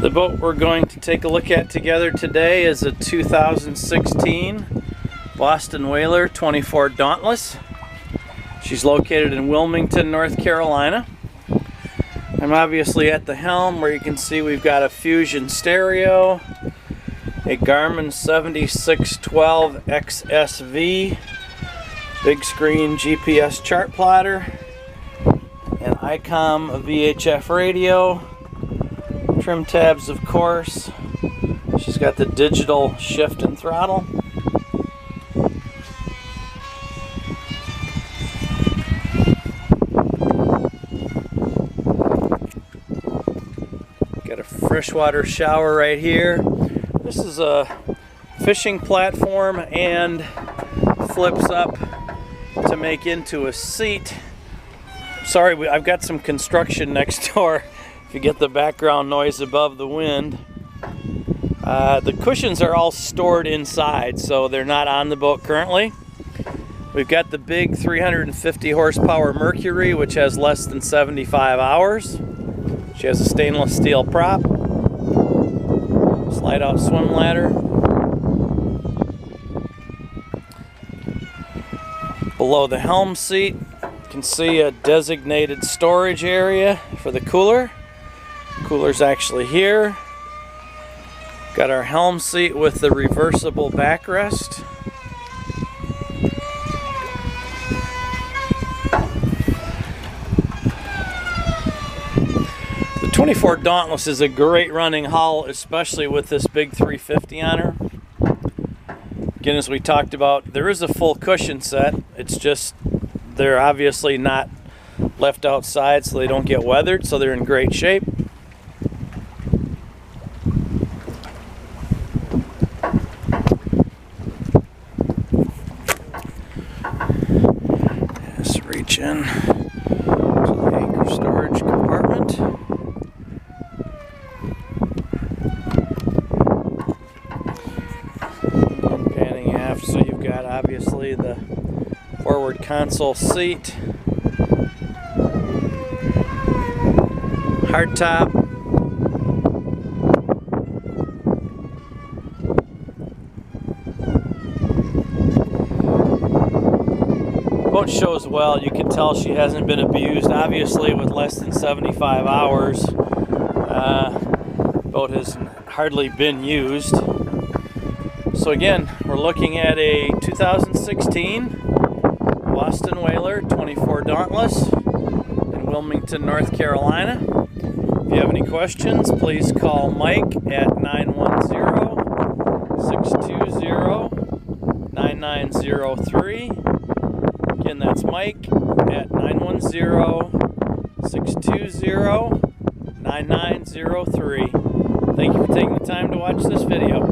The boat we're going to take a look at together today is a 2016 Boston Whaler 24 Dauntless. She's located in Wilmington, North Carolina. I'm obviously at the helm, where you can see we've got a Fusion stereo, a Garmin 7612 XSV, big screen GPS chart plotter, an ICOM VHF radio, trim tabs of course. She's got the digital shift and throttle. Got a freshwater shower right here. This is a fishing platform and flips up to make into a seat. Sorry, I've got some construction next door. If you get the background noise above the wind. The cushions are all stored inside, so they're not on the boat currently. We've got the big 350 horsepower Mercury, which has less than 75 hours. She has a stainless steel prop, slide out swim ladder. Below the helm seat, you can see a designated storage area for the cooler. Cooler's actually here. Got our helm seat with the reversible backrest. The 24 Dauntless is a great running hull, especially with this big 350 on her. Again, as we talked about, there is a full cushion set. It's just they're obviously not left outside so they don't get weathered, so they're in great shape. Just reach in to the anchor storage compartment. And panning aft, so you've got obviously the forward console seat, hardtop, boat shows well. You can tell she hasn't been abused. Obviously, with less than 75 hours, boat has hardly been used. So again, we're looking at a 2016 Boston Whaler 24 Dauntless in Wilmington, North Carolina. If you have any questions, please call Mike at 910-620-9903. Again, that's Mike at 910-620-9903. Thank you for taking the time to watch this video.